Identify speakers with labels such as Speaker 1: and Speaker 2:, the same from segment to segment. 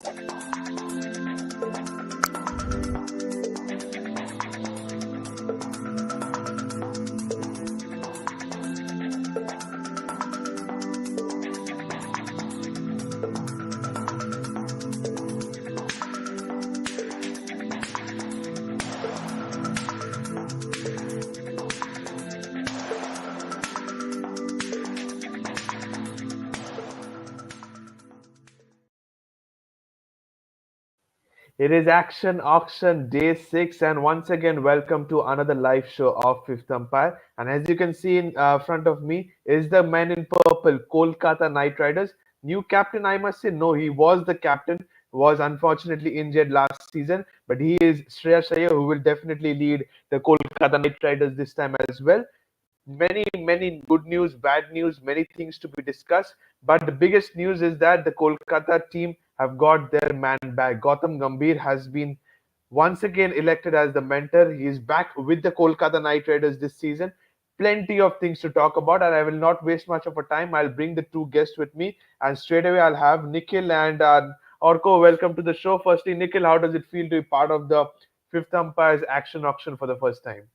Speaker 1: It is Action Auction Day 6, and once again, welcome to another live show of 5th Umpire. And as you can see in front of me is the man in purple, Kolkata Knight Riders. New captain, I must say, no, he was the captain, was unfortunately injured last season, but he is Shreyas Iyer, who will definitely lead the Kolkata Knight Riders this time as well. Many good news, bad news, many things to be discussed. But the biggest news is that the Kolkata team have got their man back. Gautam Gambhir has been once again elected as the mentor. He is back with the Kolkata Knight Riders this season. Plenty of things to talk about, and I will not waste much of a time. I'll bring the two guests with me, and straight away I'll have Nikhil and Orko. Welcome to the show. Firstly, Nikhil, how does it feel to be part of the Fifth Umpire's action auction for the first time?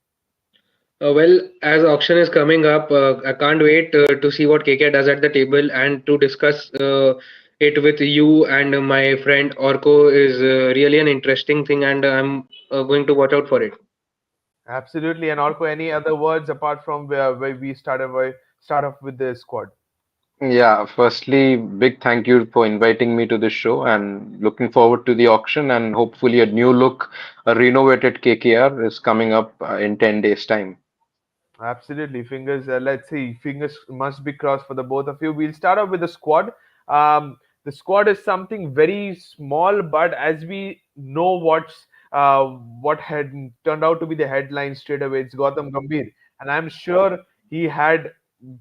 Speaker 2: Well, as auction is coming up, I can't wait to see what KK does at the table and to discuss it with you and my friend Orko is really an interesting thing, and I'm going to watch out for it.
Speaker 1: Absolutely. And Orko, any other words apart from where we start off with the squad?
Speaker 3: Yeah, firstly, big thank you for inviting me to this show and looking forward to the auction and hopefully a new look, a renovated KKR is coming up in 10 days' time.
Speaker 1: Absolutely. Fingers, let's see. Fingers must be crossed for the both of you. We'll start off with the squad. The squad is something very small, but as we know what had turned out to be the headline straight away, it's Gautam Gambhir. And I'm sure he had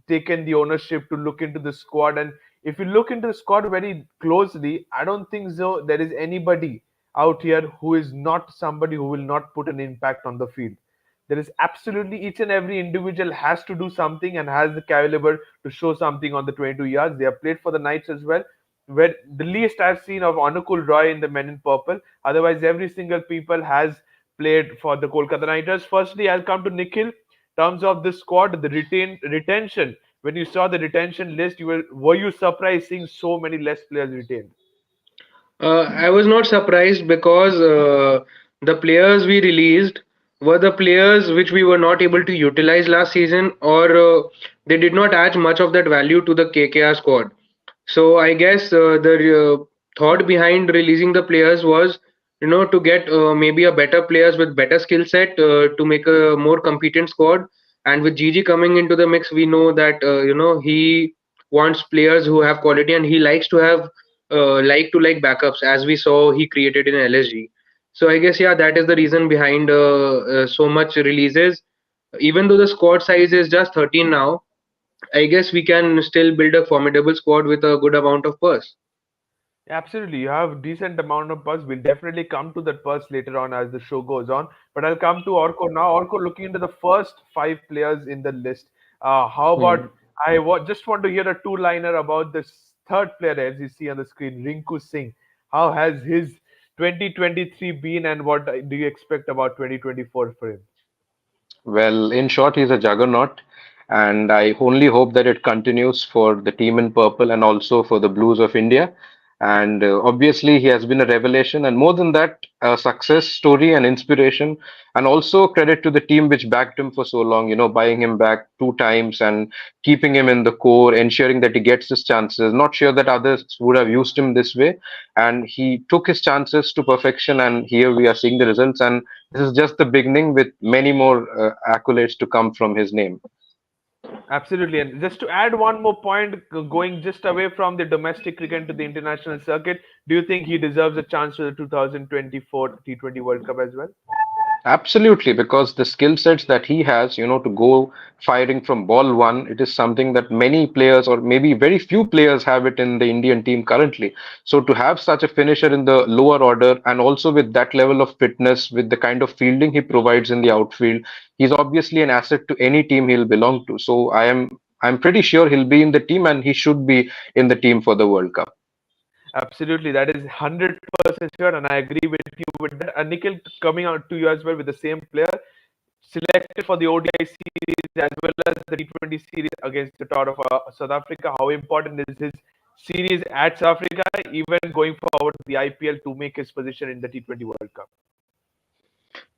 Speaker 1: taken the ownership to look into the squad. And if you look into the squad very closely, I don't think so there is anybody out here who is not somebody who will not put an impact on the field. There is absolutely each and every individual has to do something and has the caliber to show something on the 22 yards. They have played for the Knights as well. Where the least I've seen of Anukul Roy in the men in purple. Otherwise, every single people has played for the Kolkata Knight Riders. Firstly, I'll come to Nikhil. In terms of the squad, the retention. When you saw the retention list, were you surprised seeing so many less players retained?
Speaker 2: I was not surprised because the players we released were the players which we were not able to utilize last season, or they did not add much of that value to the KKR squad. So I guess the thought behind releasing the players was, to get maybe a better players with better skill set to make a more competent squad. And with GG coming into the mix, we know that he wants players who have quality, and he likes to have like backups, as we saw he created in LSG. So I guess yeah, that is the reason behind so much releases. Even though the squad size is just 13 now, I guess we can still build a formidable squad with a good amount of purse.
Speaker 1: Absolutely, you have decent amount of buzz. We'll definitely come to that buzz later on as the show goes on. But I'll come to Orko now. Orko, looking into the first five players in the list. How
Speaker 2: Hmm.
Speaker 1: about just want to hear a two-liner about this third player as you see on the screen, Rinku Singh. How has his 2023 been, and what do you expect about 2024 for him?
Speaker 3: Well, in short, he's a juggernaut, and I only hope that it continues for the team in purple and also for the Blues of India. And obviously, he has been a revelation, and more than that, a success story and inspiration. And also credit to the team which backed him for so long, buying him back two times and keeping him in the core, ensuring that he gets his chances. Not sure that others would have used him this way, and he took his chances to perfection. And here we are seeing the results. And this is just the beginning with many more accolades to come from his name.
Speaker 1: Absolutely. And just to add one more point, going just away from the domestic cricket to the international circuit, do you think he deserves a chance to the 2024 T20 World Cup as well?
Speaker 3: Absolutely, because the skill sets that he has, to go firing from ball one, it is something that many players or maybe very few players have it in the Indian team currently. So to have such a finisher in the lower order and also with that level of fitness, with the kind of fielding he provides in the outfield, he's obviously an asset to any team he'll belong to. So I'm pretty sure he'll be in the team and he should be in the team for the World Cup.
Speaker 1: Absolutely, that is 100% sure, and I agree with you with that. Nikhil, coming out to you as well with the same player selected for the ODI series as well as the T20 series against the Tower of South Africa. How important is his series at South Africa, even going forward to the IPL to make his position in the T20 World Cup?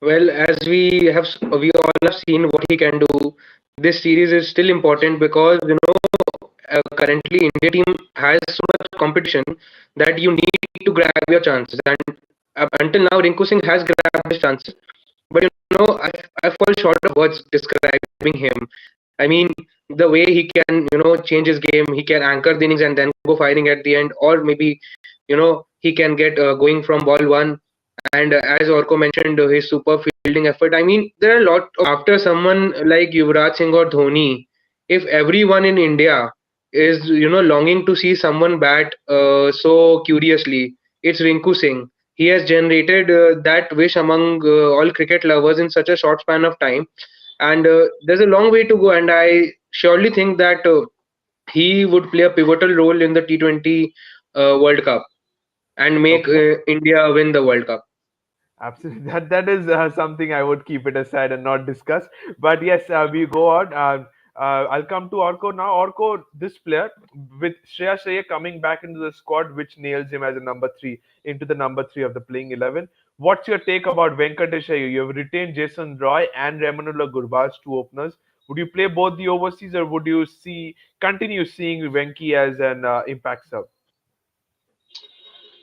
Speaker 2: Well, as we all have seen what he can do. This series is still important because currently India team has so much competition that you need to grab your chances. And until now, Rinku Singh has grabbed his chances, but I fall short of words describing him. I mean, the way he can change his game, he can anchor the innings and then go firing at the end, or maybe he can get going from ball one. And as Orko mentioned, his super fielding effort. I mean, there are a lot of after someone like Yuvraj Singh or Dhoni, if everyone in India is longing to see someone bat so curiously, it's Rinku Singh. He has generated that wish among all cricket lovers in such a short span of time, and there's a long way to go. And I surely think that he would play a pivotal role in the T20 World Cup and make
Speaker 1: Okay.
Speaker 2: India win the World Cup.
Speaker 1: Absolutely, that is something I would keep it aside and not discuss. But yes, we go on. I'll come to Orko now. Orko, this player with Shreya Iyer coming back into the squad, which nails him as a number three into the number three of the playing 11. What's your take about Venkatesh Iyer? You have retained Jason Roy and Ramanullah Gurbaz, two openers. Would you play both the overseas, or would you continue seeing Venki as an impact sub?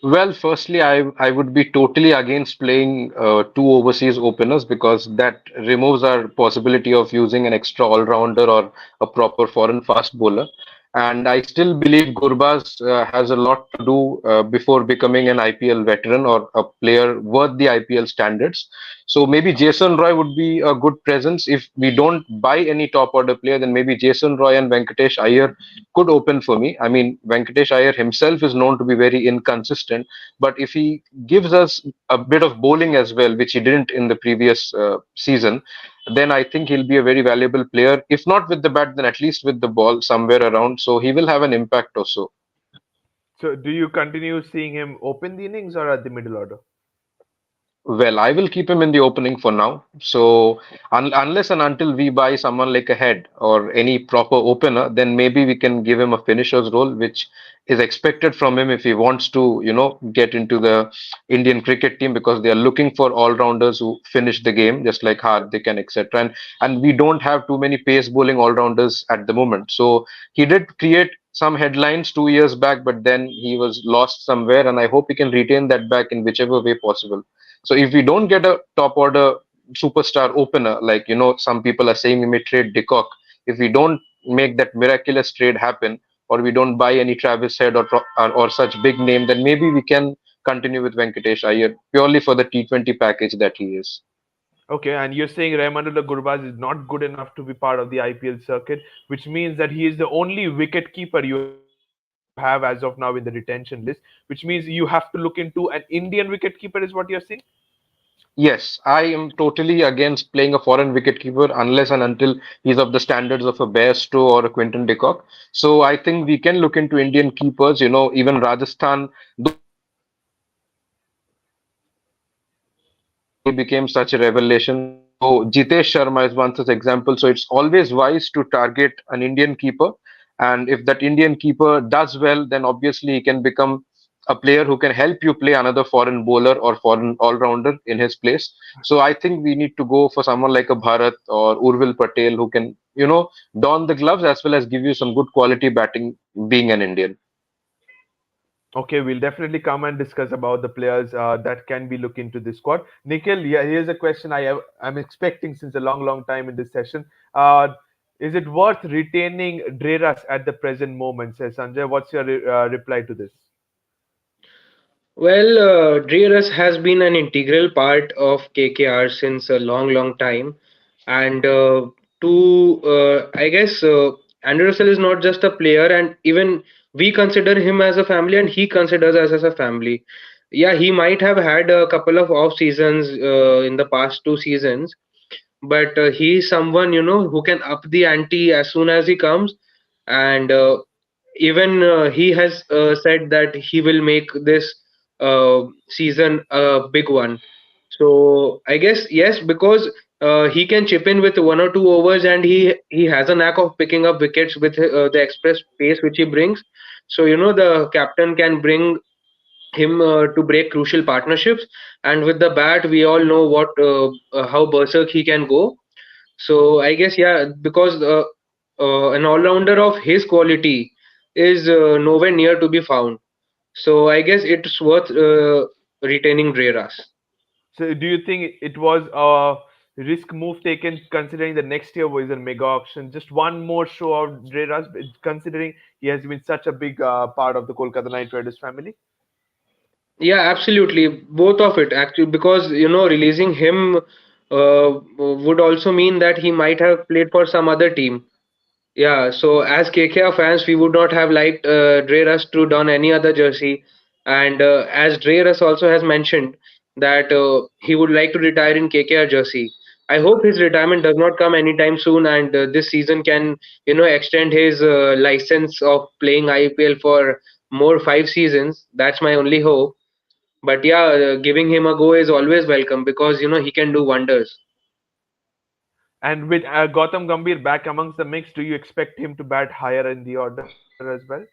Speaker 3: Well, firstly, I would be totally against playing two overseas openers because that removes our possibility of using an extra all-rounder or a proper foreign fast bowler. And I still believe Gurbaz has a lot to do before becoming an IPL veteran or a player worth the IPL standards. So maybe Jason Roy would be a good presence. If we don't buy any top order player, then maybe Jason Roy and Venkatesh Iyer could open for me. I mean, Venkatesh Iyer himself is known to be very inconsistent, but if he gives us a bit of bowling as well, which he didn't in the previous season, then I think he'll be a very valuable player. If not with the bat, then at least with the ball somewhere around. So he will have an impact also.
Speaker 1: So, do you continue seeing him open the innings or at the middle order?
Speaker 3: Well, I will keep him in the opening for now. So, unless and until we buy someone like a head or any proper opener, then maybe we can give him a finisher's role, which is expected from him if he wants to, get into the Indian cricket team because they are looking for all-rounders who finish the game, just like Hardik and etc. And we don't have too many pace bowling all-rounders at the moment. So he did create some headlines 2 years back, but then he was lost somewhere, and I hope he can retain that back in whichever way possible. So if we don't get a top order superstar opener, like some people are saying we may trade De Kock, if we don't make that miraculous trade happen, or we don't buy any Travis Head or such big name, then maybe we can continue with Venkatesh Iyer purely for the T20 package that he is.
Speaker 1: Okay, and you're saying Rahmanullah Gurbaz is not good enough to be part of the IPL circuit, which means that he is the only wicket keeper you have as of now in the retention list, which means you have to look into an Indian wicket keeper, is what you're saying?
Speaker 3: Yes, I am totally against playing a foreign wicketkeeper unless and until he's of the standards of a Bairstow or a Quinton de Kock. So I think we can look into Indian keepers. Even Rajasthan, though became such a revelation. So Jitesh Sharma is one such example. So it's always wise to target an Indian keeper. And if that Indian keeper does well, then obviously he can become a player who can help you play another foreign bowler or foreign all-rounder in his place. So I think we need to go for someone like a Bharat or Urvil Patel who can, don the gloves as well as give you some good quality batting being an Indian.
Speaker 1: Okay, we'll definitely come and discuss about the players that can be looked into this squad. Nikhil, yeah, here's a question I'm expecting since a long time in this session. Is it worth retaining Dreras at the present moment? Says Sanjay. What's your reply to this?
Speaker 2: Well, Dreerus has been an integral part of KKR since a long time, and I guess, Andrew Russell is not just a player, and even we consider him as a family, and he considers us as a family. Yeah, he might have had a couple of off seasons in the past 2 seasons, but he's someone who can up the ante as soon as he comes, and even he has said that he will make this season a big one. So I guess yes, because he can chip in with 1 or 2 overs, and he has a knack of picking up wickets with the express pace which he brings. So the captain can bring him to break crucial partnerships, and with the bat, we all know what how berserk he can go. So I guess yeah, because an all-rounder of his quality is nowhere near to be found. So I guess it's worth retaining Dreras.
Speaker 1: So do you think it was a risk move taken considering the next year was a mega auction? Just one more show of Dreras, considering he has been such a big part of the Kolkata Knight Riders family.
Speaker 2: Yeah, absolutely, both of it actually, because releasing him would also mean that he might have played for some other team. Yeah, so as KKR fans, we would not have liked Dre Russ to don any other jersey. And as Dre Russ also has mentioned that he would like to retire in KKR jersey. I hope his retirement does not come anytime soon, and this season can, extend his license of playing IPL for more 5 seasons. That's my only hope. But yeah, giving him a go is always welcome because he can do wonders.
Speaker 1: And with Gautam Gambhir back amongst the mix, do you expect him to bat higher in the order as well?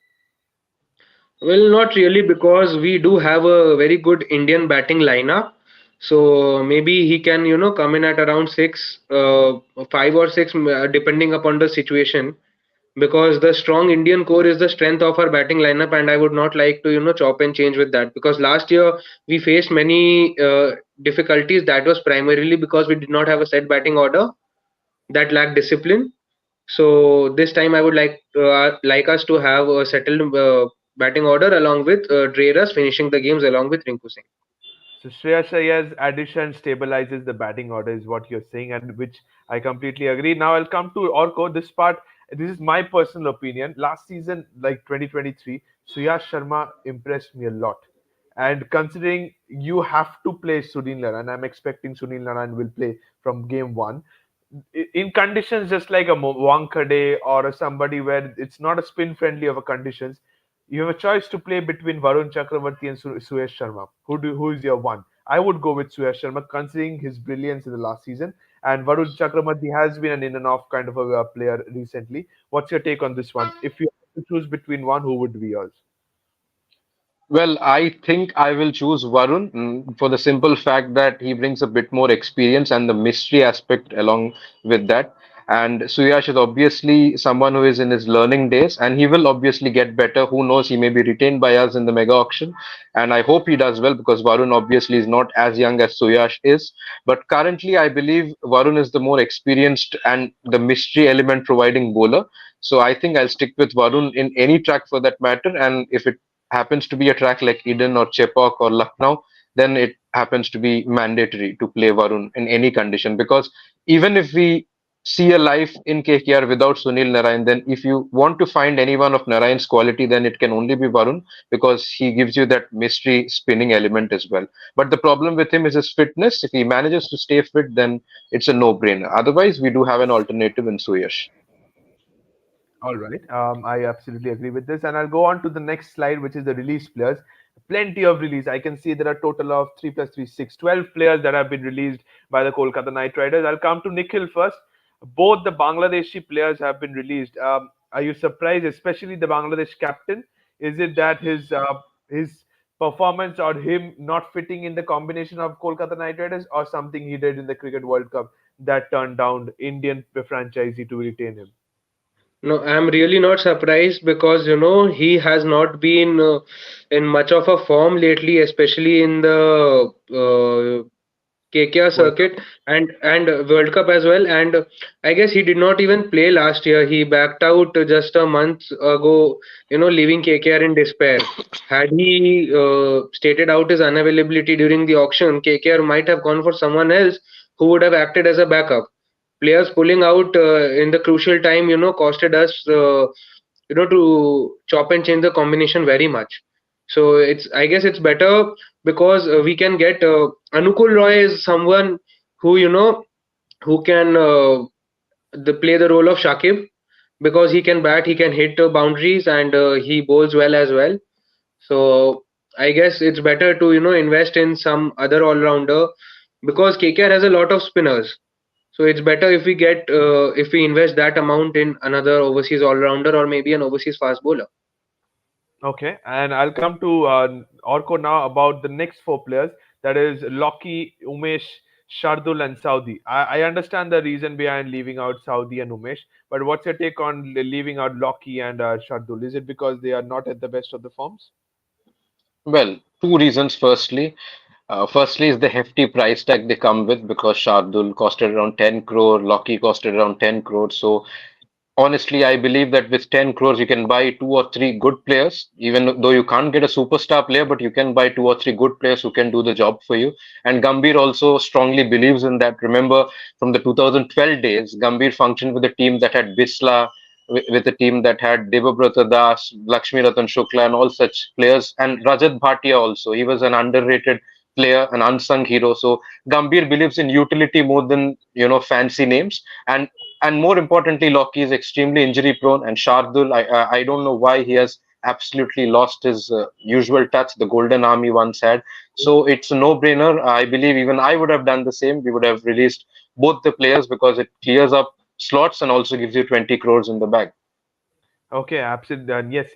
Speaker 2: Well, not really, because we do have a very good Indian batting lineup. So maybe he can, come in at around 5 or 6, depending upon the situation. Because the strong Indian core is the strength of our batting lineup, and I would not like to, chop and change with that. Because last year we faced many difficulties. That was primarily because we did not have a set batting order that lacked discipline. So this time I would like us to have a settled batting order along with Dreras finishing the games along with Rinku Singh.
Speaker 1: So Shreyas Iyengar's addition stabilizes the batting order, is what you're saying, and which I completely agree. Now I'll come to Orko. This part, this is my personal opinion. Last season, like 2023, Suyash Sharma impressed me a lot. And considering you have to play Sunil Naran, I'm expecting Sunil Naran will play from game one. In conditions just like a Wankhede or a somebody where it's not a spin friendly of a conditions, you have a choice to play between Varun Chakravarti and Suyash Sharma. Who is your one? I would go with Suyash Sharma considering his brilliance in the last season. And Varun Chakravarti has been an in and off kind of a player recently. What's your take on this one? If you have to choose between one, who would be yours?
Speaker 3: Well, I think I will choose Varun for the simple fact that he brings a bit more experience and the mystery aspect along with that. And Suyash is obviously someone who is in his learning days and he will obviously get better. Who knows, he may be retained by us in the mega auction. And I hope he does well because Varun obviously is not as young as Suyash is. But currently, I believe Varun is the more experienced and the mystery element providing bowler. So I think I'll stick with Varun in any track for that matter. And if it happens to be a track like Eden or Chepauk or Lucknow, then it happens to be mandatory to play Varun in any condition. Because even if we see a life in KKR without Sunil Narayan, then if you want to find anyone of Narayan's quality, then it can only be Varun because he gives you that mystery spinning element as well. But the problem with him is his fitness. If he manages to stay fit, then it's a no-brainer. Otherwise, we do have an alternative in Suyash.
Speaker 1: All right. I absolutely agree with this. And I'll go on to the next slide, which is the release players. Plenty of release. I can see there are a total of 3 plus 3, 6, 12 players that have been released by the Kolkata Knight Riders. I'll come to Nikhil first. Both the Bangladeshi players have been released. Are you surprised, especially the Bangladesh captain? Is it that his performance or him not fitting in the combination of Kolkata Knight Riders or something he did in the Cricket World Cup that turned down Indian franchisee to retain him?
Speaker 2: No, I'm really not surprised because he has not been in much of a form lately, especially in the KKR
Speaker 1: World Cup.
Speaker 2: circuit and World Cup as well. And I guess he did not even play last year. He backed out just a month ago, leaving KKR in despair. Had he stated out his unavailability during the auction, KKR might have gone for someone else who would have acted as a backup. Players pulling out in the crucial time, costed us, to chop and change the combination very much. So I guess it's better because we can get Anukul Roy is someone who, who can play the role of Shakib. because he can bat, he can hit boundaries, and he bowls well as well. So I guess it's better to invest in some other all rounder, because KKR has a lot of spinners. So it's better if if we invest that amount in another overseas all rounder, or maybe an overseas fast bowler.
Speaker 1: Okay, and I'll come to Orko now about the next four players. That is Loki, Umesh, Shardul, and Saudi. I understand the reason behind leaving out Saudi and Umesh, but what's your take on leaving out Loki and Shardul? Is it because they are not at the best of the forms?
Speaker 3: Well, two reasons. Firstly is the hefty price tag they come with because Shardul costed around 10 crore, Loki costed around 10 crore. So honestly, I believe that with 10 crores, you can buy two or three good players, even though you can't get a superstar player, but you can buy two or three good players who can do the job for you. And Gambhir also strongly believes in that. Remember, from the 2012 days, Gambhir functioned with a team that had Bisla, with a team that had Devabrata Das, Lakshmi Ratan Shukla, and all such players, and Rajat Bhatia also. He was an underrated player, an unsung hero. So Gambhir believes in utility more than fancy names. And more importantly, Loki is extremely injury prone, and Shardul, I don't know why he has absolutely lost his usual touch the Golden Army once had. So it's a no-brainer. I believe even I would have done the same. We would have released both the players because it clears up slots and also gives you 20 crores in the bag.
Speaker 1: Okay, absolutely. And yes,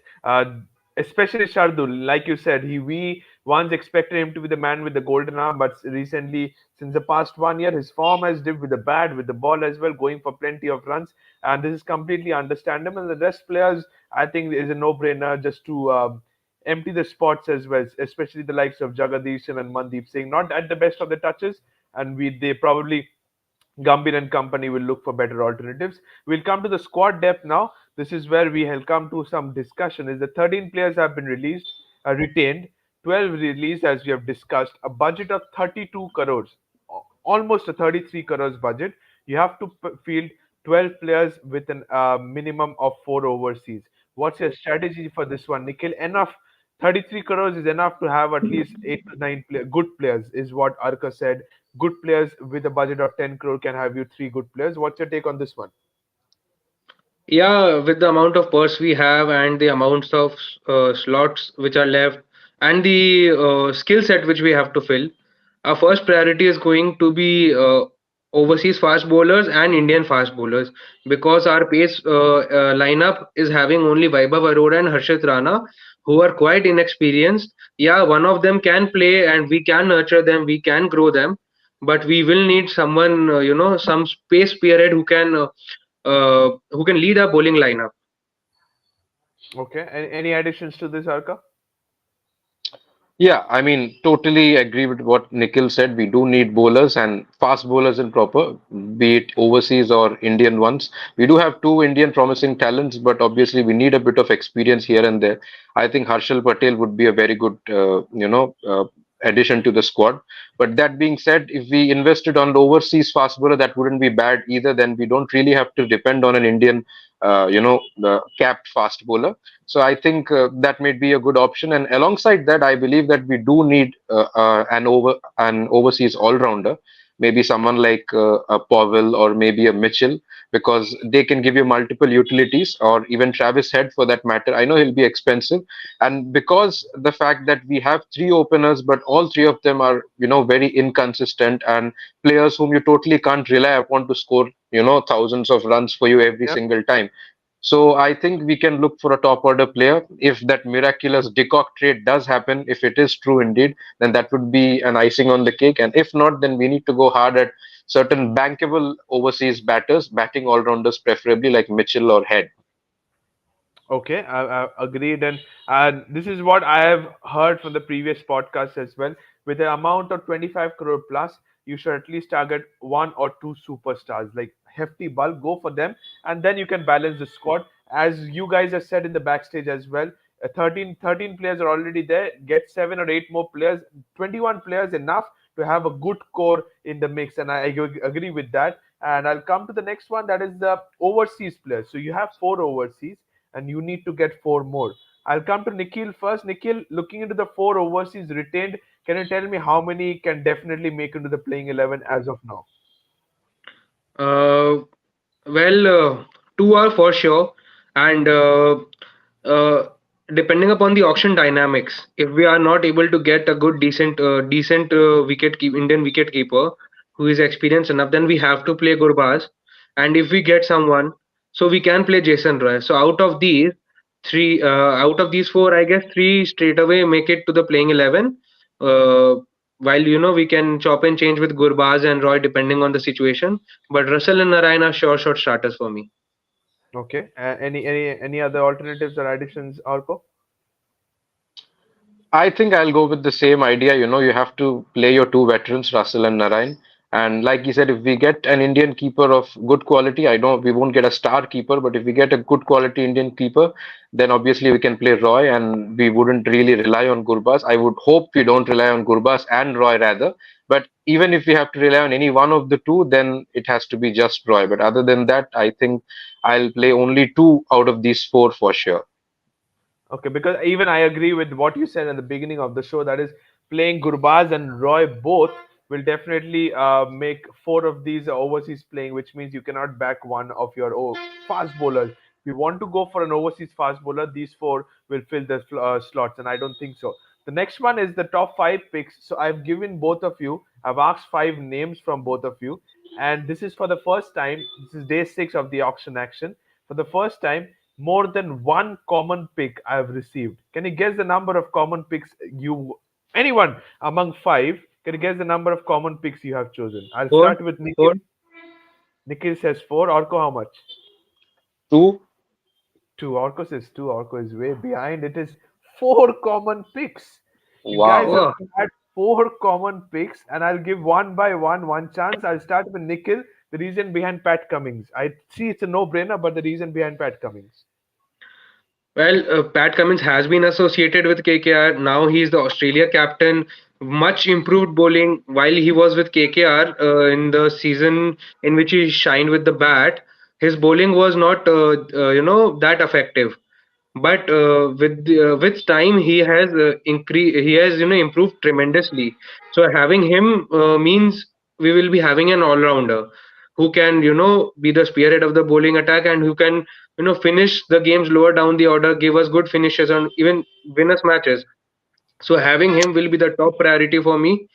Speaker 1: especially Shardul, like you said, we once expected him to be the man with the golden arm, but recently, since the past 1 year, his form has dipped with the bat, with the ball as well, going for plenty of runs, and this is completely understandable. And the rest players, I think, is a no-brainer just to empty the spots as well, especially the likes of Jagadish and Mandeep Singh, not at the best of the touches, and they probably Gambhir and company will look for better alternatives. We'll come to the squad depth now. This is where we will come to some discussion. Is the 13 players have been retained, 12 released as we have discussed. A budget of 32 crores, almost a 33 crores budget. You have to field 12 players with a minimum of four overseas. What's your strategy for this one, Nikhil? Enough. 33 crores is enough to have at least 8 to 9 good players, is what Arka said. Good players with a budget of 10 crore can have you three good players. What's your take on this one?
Speaker 2: Yeah, with the amount of purse we have and the amounts of slots which are left, and the skill set which we have to fill, our first priority is going to be overseas fast bowlers and Indian fast bowlers, because our pace lineup is having only Vaibhav Arora and Harshit Rana, who are quite inexperienced. Yeah, one of them can play and we can nurture them, we can grow them, but we will need someone, some space period who can lead our bowling lineup.
Speaker 1: Okay. Any additions to this, Arka?
Speaker 3: Yeah, I mean, totally agree with what Nikhil said. We do need bowlers and fast bowlers in proper, be it overseas or Indian ones. We do have two Indian promising talents, but obviously we need a bit of experience here and there. I think Harshal Patel would be a very good, addition to the squad. But that being said, if we invested on the overseas fast bowler, that wouldn't be bad either. Then we don't really have to depend on an Indian, the capped fast bowler. So I think that may be a good option. And alongside that, I believe that we do need an overseas all rounder, maybe someone like a Powell or maybe a Mitchell, because they can give you multiple utilities, or even Travis Head for that matter. I know he'll be expensive, and because the fact that we have three openers, but all three of them are very inconsistent and players whom you totally can't rely upon to score thousands of runs for you every
Speaker 1: Yeah.
Speaker 3: single time. So I think we can look for a top order player. If that miraculous Dickok trade does happen, if it is true indeed, then that would be an icing on the cake. And if not, then we need to go hard at certain bankable overseas batters, batting all rounders preferably like Mitchell or Head.
Speaker 1: Okay, I agreed, and this is what I have heard from the previous podcast as well. With an amount of 25 crore plus, you should at least target one or two superstars, like hefty bulk. Go for them, and then you can balance the squad. As you guys have said in the backstage as well, 13 players are already there. Get 7 or 8 more players. 21 players enough to have a good core in the mix, and I agree with that. And I'll come to the next one, that is the overseas players. So you have four overseas and you need to get four more. I'll come to Nikhil first. Nikhil, looking into the four overseas retained, can you tell me how many can definitely make into the playing 11 as of now?
Speaker 2: Uh, well, Two are for sure, and uh, depending upon the auction dynamics, if we are not able to get a good, decent Indian wicket keeper who is experienced enough, then we have to play Gurbaz. And if we get someone, so we can play Jason Roy. So out of these four, I guess three straight away make it to the playing 11. Uh, while we can chop and change with Gurbaz and Roy depending on the situation, but Russell and Narayan are sure shot starters for me.
Speaker 1: Okay. Any other alternatives or additions, Arko?
Speaker 3: I think I'll go with the same idea. You have to play your two veterans, Russell and Narayan. And like you said, if we get an Indian keeper of good quality, I know we won't get a star keeper, but if we get a good quality Indian keeper, then obviously we can play Roy and we wouldn't really rely on Gurbaz. I would hope we don't rely on Gurbaz and Roy rather. But even if we have to rely on any one of the two, then it has to be just Roy. But other than that, I think I'll play only two out of these four for sure.
Speaker 1: Okay, because even I agree with what you said at the beginning of the show. That is, playing Gurbaz and Roy both will definitely make four of these overseas playing, which means you cannot back one of your fast bowlers. If you want to go for an overseas fast bowler, these four will fill the slots, and I don't think so. The next one is the top five picks. So I've given both of you. I've asked five names from both of you, and this is for the first time. This is day six of the auction action. For the first time, more than one common pick I've received. Can you guess the number of common picks you, anyone among five, can you guess the number of common picks you have chosen? I'll
Speaker 2: Four,
Speaker 1: start with
Speaker 2: four.
Speaker 1: Nikhil. Nikhil says four. Orko, how much?
Speaker 3: Two.
Speaker 1: Two. Orko says two. Orko is way behind. It is four common picks. You guys
Speaker 3: Wow.
Speaker 1: have
Speaker 2: Oh,
Speaker 1: had four common picks, and I'll give one by one chance. I'll start with Nikhil. The reason behind Pat Cummings. I see it's a no-brainer, but the reason behind Pat Cummings.
Speaker 2: well, Pat Cummins has been associated with KKR. Now he's the Australia captain. Much improved bowling while he was with KKR in the season in which he shined with the bat. His bowling was not, that effective. But with time, he has improved tremendously. So having him means we will be having an all-rounder who can be the spearhead of the bowling attack and who can finish the games lower down the order, give us good finishes and even win us matches. So having him will be the top priority for me.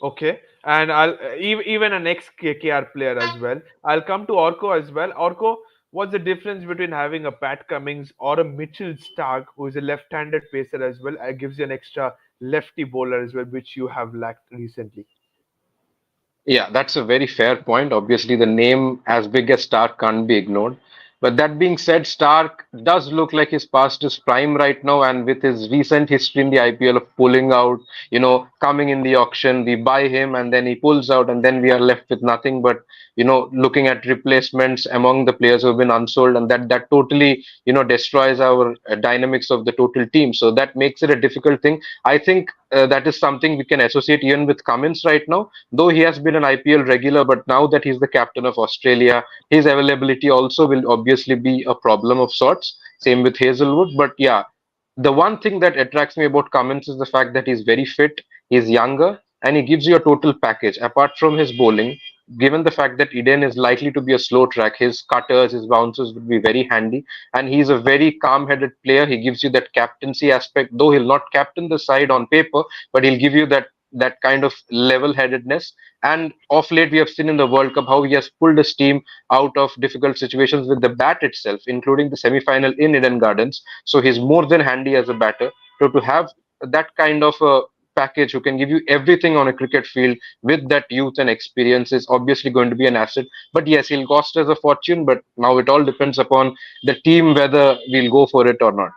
Speaker 1: Okay, and I'll even an ex KKR player as well. I'll come to Orko as well. Orko, what's the difference between having a Pat Cummings or a Mitchell Stark, who is a left-handed pacer as well? It gives you an extra lefty bowler as well, which you have lacked recently.
Speaker 3: Yeah, that's a very fair point. Obviously, the name as big as Stark can't be ignored. But that being said, Stark does look like he's past his prime right now, and with his recent history in the IPL of pulling out, coming in the auction, we buy him and then he pulls out, and then we are left with nothing but, looking at replacements among the players who have been unsold, and that totally, destroys our dynamics of the total team. So that makes it a difficult thing. I think that is something we can associate even with Cummins right now, though he has been an IPL regular, but now that he's the captain of Australia, his availability also will obviously be a problem of sorts. Same with Hazelwood. But yeah, the one thing that attracts me about Cummins is the fact that he's very fit, he's younger, and he gives you a total package. Apart from his bowling, given the fact that Eden is likely to be a slow track, his cutters, his bounces would be very handy. And he's a very calm headed player. He gives you that captaincy aspect, though he'll not captain the side on paper, but he'll give you that kind of level headedness. And off late, we have seen in the World Cup how he has pulled his team out of difficult situations with the bat itself, including the semi final in Eden Gardens. So he's more than handy as a batter. So to have that kind of a package who can give you everything on a cricket field with that youth and experience is obviously going to be an asset. But yes, he'll cost us a fortune. But now it all depends upon the team whether we'll go for it or not.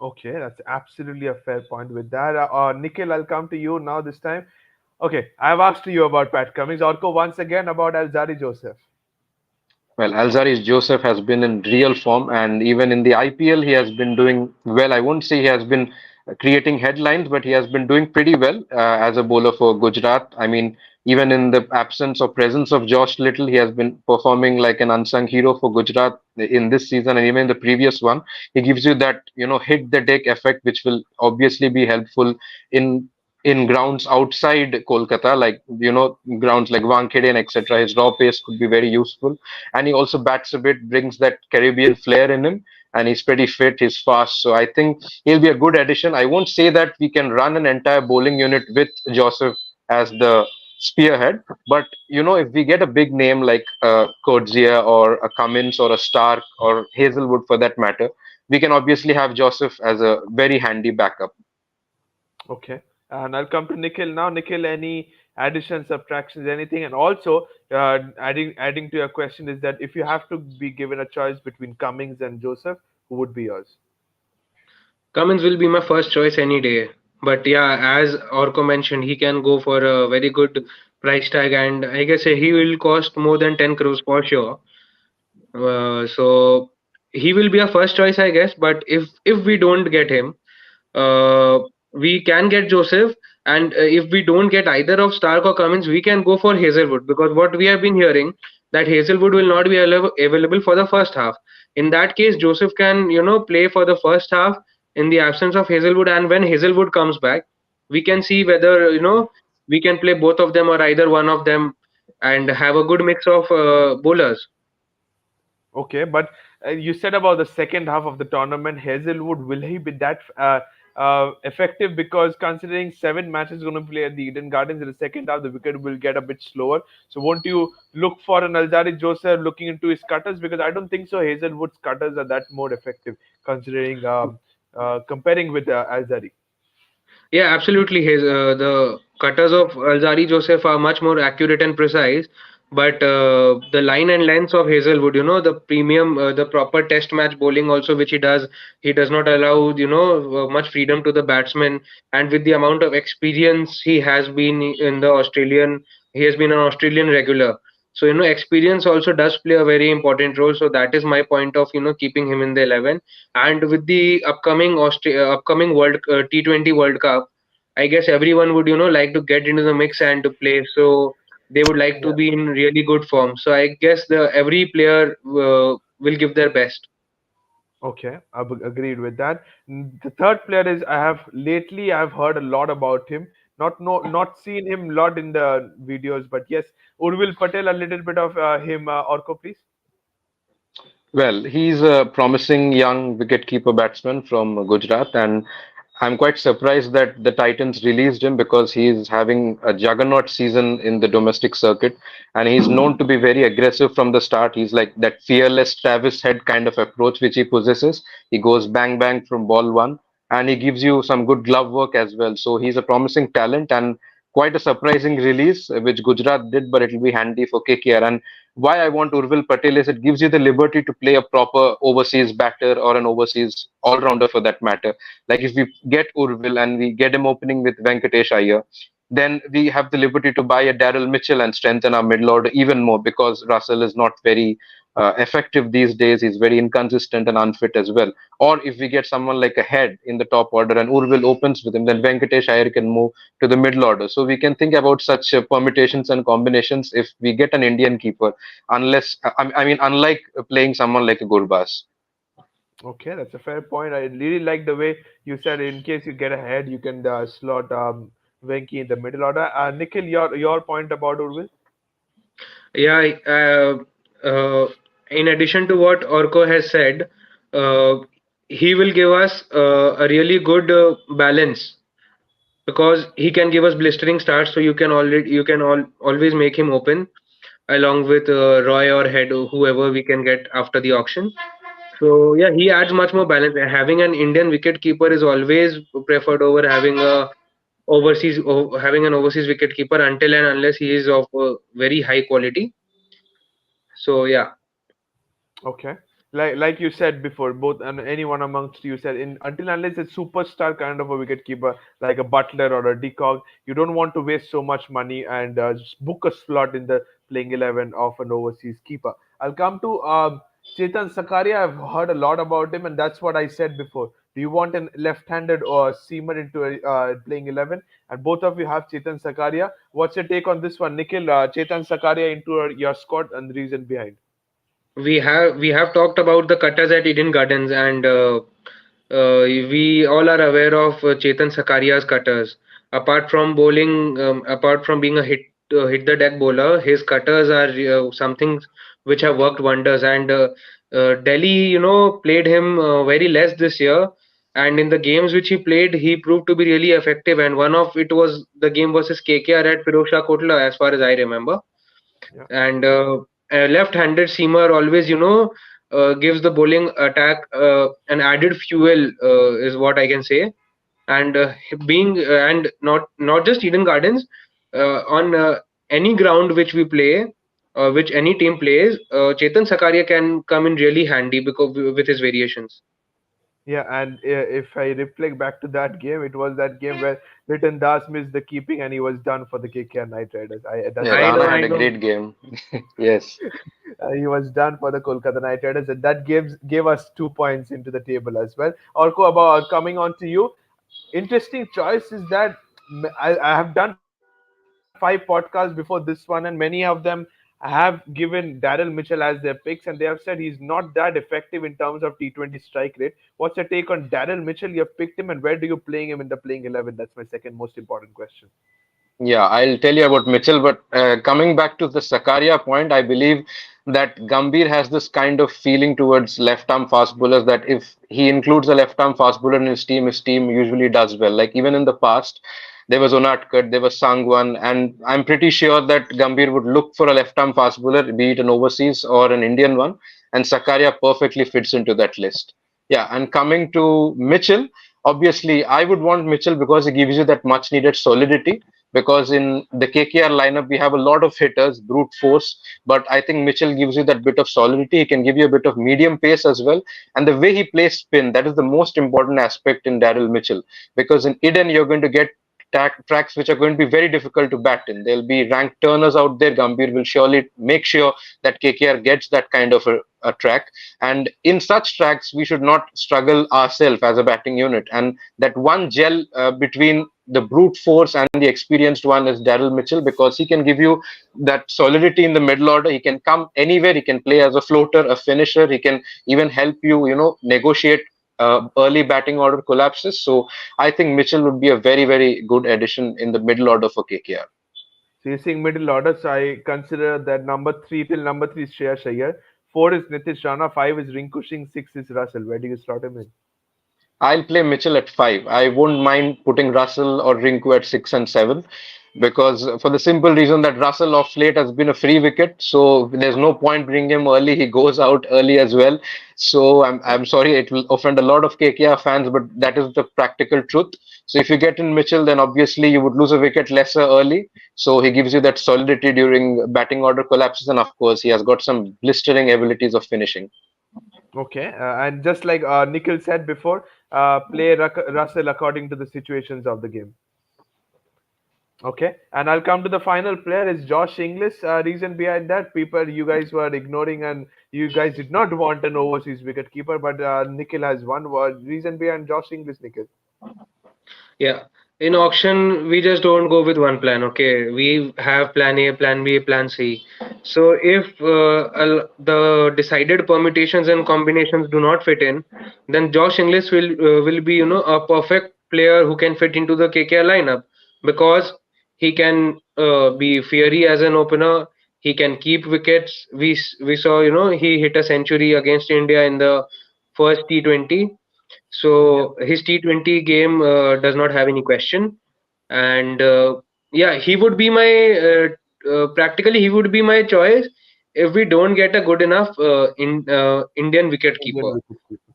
Speaker 1: Okay, that's absolutely a fair point with that. Nikhil, I'll come to you now this time. Okay, I've asked you about Pat Cummings. Orko, once again about Alzari Joseph.
Speaker 3: Well, Alzarri Joseph has been in real form, and even in the IPL, he has been doing well. I won't say he has been creating headlines, but he has been doing pretty well as a bowler for Gujarat. I mean, even in the absence or presence of Josh Little, he has been performing like an unsung hero for Gujarat in this season and even the previous one. He gives you that, hit the deck effect, which will obviously be helpful in in grounds outside Kolkata, like grounds like Wankhede and etc. His raw pace could be very useful, and he also bats a bit, brings that Caribbean flair in him, and he's pretty fit. He's fast, so I think he'll be a good addition. I won't say that we can run an entire bowling unit with Joseph as the spearhead, but if we get a big name like Coetzee or a Cummins or a Stark or Hazelwood for that matter, we can obviously have Joseph as a very handy backup.
Speaker 1: Okay. And I'll come to Nikhil now. Nikhil, any additions, subtractions, anything? And also, adding to your question is that if you have to be given a choice between Cummings and Joseph, who would be yours?
Speaker 2: Cummins will be my first choice any day. But yeah, as Orko mentioned, he can go for a very good price tag, and I guess he will cost more than 10 crores for sure. So he will be a first choice, I guess. But if we don't get him, uh, we can get Joseph, and if we don't get either of Stark or Cummins, we can go for Hazelwood because what we have been hearing that Hazelwood will not be available for the first half. In that case, Joseph can play for the first half in the absence of Hazelwood, and when Hazelwood comes back, we can see whether we can play both of them or either one of them and have a good mix of bowlers.
Speaker 1: Okay, but you said about the second half of the tournament, Hazelwood, will he be that effective? Because considering 7 matches going to play at the Eden Gardens in the second half, the wicket will get a bit slower. So won't you look for an Alzari Joseph looking into his cutters? Because I don't think so. Hazelwood's cutters are that more effective, considering comparing with Alzari.
Speaker 2: Yeah, absolutely. The cutters of Alzari Joseph are much more accurate and precise, but the line and lengths of Hazelwood, the premium, the proper test match bowling also, which he does not allow, much freedom to the batsman. And with the amount of experience he has been an Australian regular. So, experience also does play a very important role. So that is my point of, keeping him in the 11. And with the upcoming World T20 World Cup, I guess everyone would like to get into the mix and to play. So they would like to
Speaker 1: Yeah.
Speaker 2: be in really good form. So I guess the every player will give their best.
Speaker 1: Okay, agreed with that. The third player is I've heard a lot about him. Not seen him a lot in the videos, but yes, Urvil Patel, a little bit of him, Orko, please.
Speaker 3: Well, he's a promising young wicketkeeper batsman from Gujarat, and I'm quite surprised that the Titans released him because he's having a juggernaut season in the domestic circuit, and he's known to be very aggressive from the start. He's like that fearless Travis Head kind of approach which he possesses. He goes bang bang from ball one, and he gives you some good glove work as well. So he's a promising talent and quite a surprising release, which Gujarat did, but it'll be handy for KKR. And why I want Urvil Patel is it gives you the liberty to play a proper overseas batter or an overseas all-rounder for that matter. Like if we get Urvil and we get him opening with Venkatesh Iyer, then we have the liberty to buy a Daryl Mitchell and strengthen our middle order even more because Russell is not very effective these days. He's very inconsistent and unfit as well. Or if we get someone like a Head in the top order and Urvil opens with him, then Venkatesh Iyer can move to the middle order. So we can think about such permutations and combinations if we get an Indian keeper, unlike playing someone like a Gurbaz.
Speaker 1: Okay, that's a fair point. I really like the way you said in case you get ahead, you can slot Venki in the middle order. Nikhil, your point about Urvil?
Speaker 2: Yeah, in addition to what Orko has said, uh, he will give us a really good balance because he can give us blistering starts. So always make him open along with Roy or Head or whoever we can get after the auction. So yeah, he adds much more balance. Having an Indian wicket keeper is always preferred over having an overseas wicket keeper until and unless he is of very high quality. So yeah,
Speaker 1: Okay. Like you said before, both and anyone amongst you said in until unless it's superstar kind of a wicket keeper like a Butler or a Decock, you don't want to waste so much money and just book a slot in the playing 11 of an overseas keeper. I'll come to Chetan Sakaria. I've heard a lot about him, and that's what I said before. Do you want a left-handed or seamer into a playing 11? And both of you have Chetan Sakaria. What's your take on this one, Nikhil? Chetan Sakaria into your squad and the reason behind.
Speaker 2: we have talked about the cutters at Eden Gardens, and we all are aware of Chetan Sakaria's cutters. Apart from bowling, apart from being a hit the deck bowler, his cutters are something which have worked wonders. And Delhi, played him very less this year. And in the games which he played, he proved to be really effective. And one of it was the game versus KKR at Firozshah Kotla, as far as I remember.
Speaker 1: Yeah.
Speaker 2: And a left-handed seamer always, gives the bowling attack an added fuel, is what I can say. And being and not just Eden Gardens, on any ground which we play, which any team plays, Chetan Sakaria can come in really handy because with his variations.
Speaker 1: Yeah, and if I reflect back to that game, it was that game where Liton Das missed the keeping and he was done for the KKR Knight Riders. That's
Speaker 3: Yeah,
Speaker 1: what
Speaker 2: I
Speaker 1: I
Speaker 2: know,
Speaker 3: Rana
Speaker 2: I
Speaker 3: had a
Speaker 1: remember.
Speaker 2: know.
Speaker 3: great game. Yes.
Speaker 1: He was done for the Kolkata Knight Riders, and that gave us 2 points into the table as well. Orko, about coming on to you, interesting choice is that I have done 5 podcasts before this one, and many of them have given Daryl Mitchell as their picks, and they have said he's not that effective in terms of T20 strike rate. What's your take on Daryl Mitchell? You have picked him, and where do you playing him in the playing 11? That's my second most important question.
Speaker 3: Yeah, I'll tell you about Mitchell, but coming back to the Sakaria point, I believe that Gambhir has this kind of feeling towards left-arm fast bowlers that if he includes a left-arm fast bowler in his team usually does well. Like even in the past, there was Unatkar, there was Sangwan, and I'm pretty sure that Gambhir would look for a left-arm fast bowler, be it an overseas or an Indian one, and Sakaria perfectly fits into that list. Yeah, and coming to Mitchell, obviously I would want Mitchell because he gives you that much-needed solidity because in the KKR lineup we have a lot of hitters, brute force, but I think Mitchell gives you that bit of solidity. He can give you a bit of medium pace as well, and the way he plays spin, that is the most important aspect in Daryl Mitchell. Because in Eden you're going to get tracks which are going to be very difficult to bat in. There'll be ranked turners out there. Gambhir will surely make sure that KKR gets that kind of a track. And in such tracks, we should not struggle ourselves as a batting unit. And that one gel between the brute force and the experienced one is Daryl Mitchell because he can give you that solidity in the middle order. He can come anywhere. He can play as a floater, a finisher. He can even help you, negotiate early batting order collapses. So I think Mitchell would be a very, very good addition in the middle order for KKR.
Speaker 1: So you're saying middle order. So I consider that number three till number three is Shreyas Iyer. Four is Nitish Rana. Five is Rinku Singh. Six is Russell. Where do you slot him in?
Speaker 3: I'll play Mitchell at five. I won't mind putting Russell or Rinku at six and seven because for the simple reason that Russell off late has been a free wicket, so there's no point bringing him early. He goes out early as well. So I'm sorry, it will offend a lot of KKR fans, but that is the practical truth. So if you get in Mitchell, then obviously you would lose a wicket lesser early. So he gives you that solidity during batting order collapses, and of course he has got some blistering abilities of finishing.
Speaker 1: Okay, and just like Nikhil said before, play Russell according to the situations of the game. Okay, and I'll come to the final player is Josh Inglis. Reason behind that, people, you guys were ignoring and you guys did not want an overseas wicket keeper, but Nikhil has one word. Reason behind Josh Inglis, Nikhil.
Speaker 2: Yeah. In auction, we just don't go with one plan. Okay, we have plan A, plan B, plan C. So if the decided permutations and combinations do not fit in, then Josh Inglis will be a perfect player who can fit into the KKR lineup because he can be fiery as an opener. He can keep wickets. We saw he hit a century against India in the first T20,
Speaker 1: Yeah.
Speaker 2: so his T20 game does not have any question, and yeah, he would be my practically he would be my choice if we don't get a good enough Indian wicket
Speaker 1: Indian
Speaker 2: keeper.
Speaker 1: wicket keeper.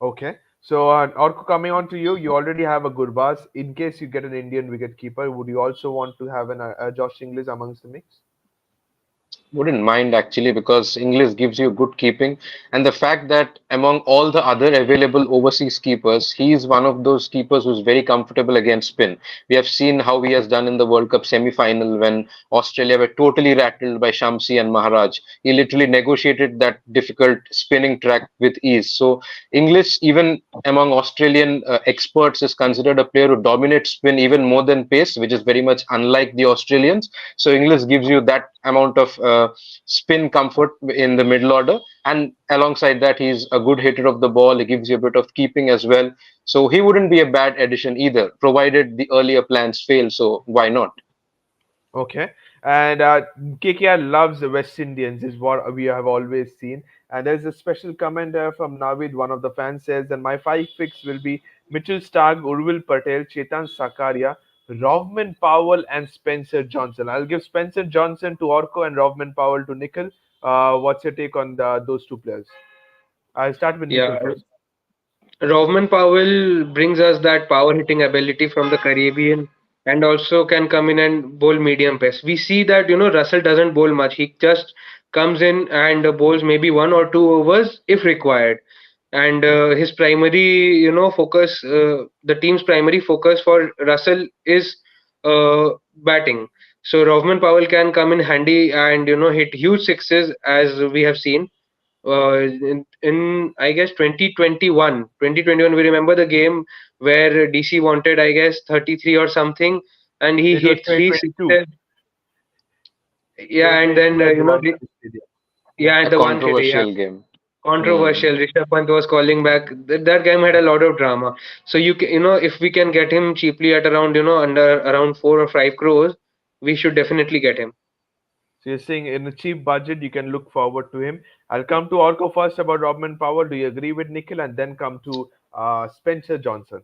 Speaker 1: Okay. So, Orko, coming on to you, you already have a good buzz. In case you get an Indian wicket keeper, would you also want to have Josh Inglis amongst the mix?
Speaker 3: Wouldn't mind actually because English gives you good keeping, and the fact that among all the other available overseas keepers, he is one of those keepers who's very comfortable against spin. We have seen how he has done in the World Cup semi-final when Australia were totally rattled by Shamsi and Maharaj. He literally negotiated that difficult spinning track with ease. So English, even among Australian experts, is considered a player who dominates spin even more than pace, which is very much unlike the Australians. So English gives you that amount of spin comfort in the middle order. And alongside that, he's a good hitter of the ball. He gives you a bit of keeping as well. So he wouldn't be a bad addition either, provided the earlier plans fail. So why not?
Speaker 1: Okay. And KKR loves the West Indians, is what we have always seen. And there's a special comment from Navid, one of the fans says that my five picks will be Mitchell Stark, Urvil Patel, Chetan Sakaria, Rovman Powell, and Spencer Johnson. I'll give Spencer Johnson to Orko and Rovman Powell to Nikhil. What's your take on those two players? I'll start with Nikhil
Speaker 2: Yeah,
Speaker 1: first.
Speaker 2: Rovman Powell brings us that power hitting ability from the Caribbean and also can come in and bowl medium pace. We see that, Russell doesn't bowl much. He just comes in and bowls maybe 1 or 2 overs if required. And his primary, focus, the team's primary focus for Russell is batting. So Rovman Powell can come in handy and, hit huge sixes as we have seen in I guess 2021 we remember the game where DC wanted I guess 33 or something and he
Speaker 1: It was
Speaker 2: hit three
Speaker 1: 2022.
Speaker 2: sixes. Yeah, and then
Speaker 1: 2022 at Revolves Stadium.
Speaker 2: yeah,
Speaker 3: A
Speaker 2: and the one hit, yeah,
Speaker 3: controversial game. Hmm.
Speaker 2: controversial. Rishabh Pant was calling back. That game had a lot of drama. So if we can get him cheaply at around under around 4 or 5 crores, we should definitely get him.
Speaker 1: So you're saying in a cheap budget, you can look forward to him. I'll come to Orko first about Robin Powell. Do you agree with Nikhil? And then come to Spencer Johnson.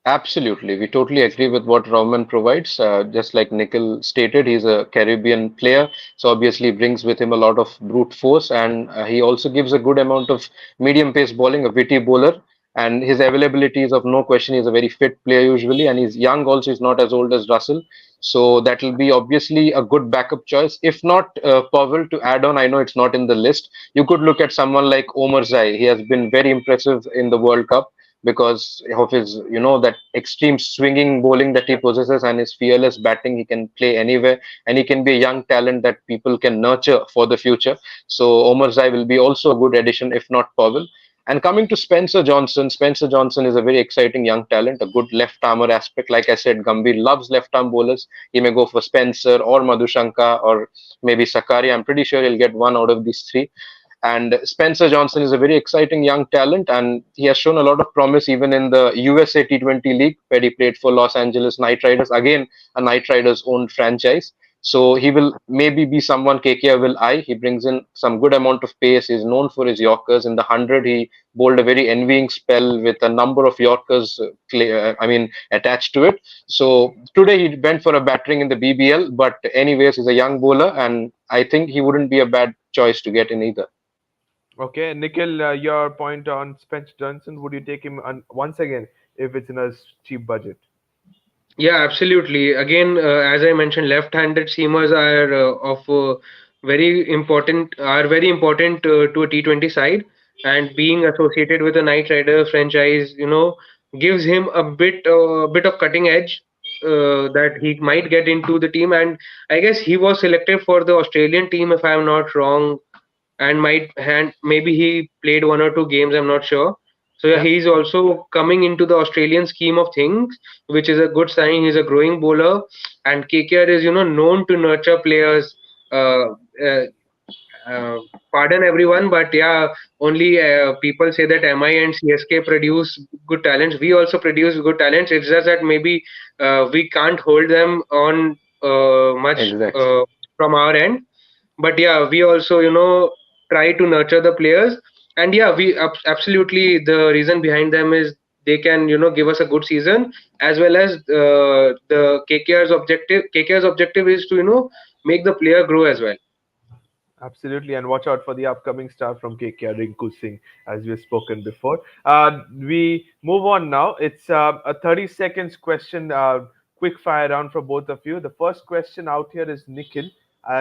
Speaker 3: Absolutely. We totally agree with what Rahman provides. Just like Nikhil stated, he's a Caribbean player, so obviously brings with him a lot of brute force, and he also gives a good amount of medium pace bowling, a witty bowler, and his availability is of no question. He's a very fit player usually, and he's young also. He's not as old as Russell, so that will be obviously a good backup choice. If not Powell, to add on, I know it's not in the list. You could look at someone like Omar Zai. He has been very impressive in the World Cup because of his, that extreme swinging bowling that he possesses and his fearless batting. He can play anywhere, and he can be a young talent that people can nurture for the future. So Omar Zai will be also a good addition, if not Powell. And coming to Spencer Johnson is a very exciting young talent, a good left armer aspect. Like I said, Gambhir loves left arm bowlers. He may go for Spencer or Madhushanka or maybe Sakari. I'm pretty sure he'll get one out of these three. And Spencer Johnson is a very exciting young talent, and he has shown a lot of promise even in the USA T20 League, where he played for Los Angeles Knight Riders, again, a Knight Riders owned franchise. So he will maybe be someone KKR will eye. He brings in some good amount of pace. He's known for his Yorkers. In the 100, he bowled a very envying spell with a number of Yorkers, attached to it. So today he went for a battering in the BBL, but anyways, he's a young bowler, and I think he wouldn't be a bad choice to get in either.
Speaker 1: Okay, Nikhil, your point on Spencer Johnson. Would you take him once again if it's in a cheap budget?
Speaker 2: Yeah, absolutely. Again, as I mentioned, left-handed seamers are of very important to a T20 side, and being associated with a Knight Rider franchise, gives him a bit of cutting edge that he might get into the team. And I guess he was selected for the Australian team, if I'm not wrong, and might hand maybe he played 1 or 2 games, I'm not sure. So yeah,
Speaker 1: Yeah,
Speaker 2: he's also coming into the Australian scheme of things, which is a good sign. He's a growing bowler, and KKR is known to nurture players. uh, uh, uh, Pardon everyone, but yeah, only people say that MI and CSK produce good talents. We also produce good talents. It's just that maybe we can't hold them on much
Speaker 3: Exactly.
Speaker 2: from our end. But yeah, we also try to nurture the players. And yeah, we absolutely, the reason behind them is they can give us a good season, as well as the KKR's objective is to make the player grow as well.
Speaker 1: absolutely. And watch out for the upcoming star from KKR, Rinku Singh, as we've spoken before. We move on now. It's a 30 seconds question, quick fire round for both of you. The first question out here is Nikhil.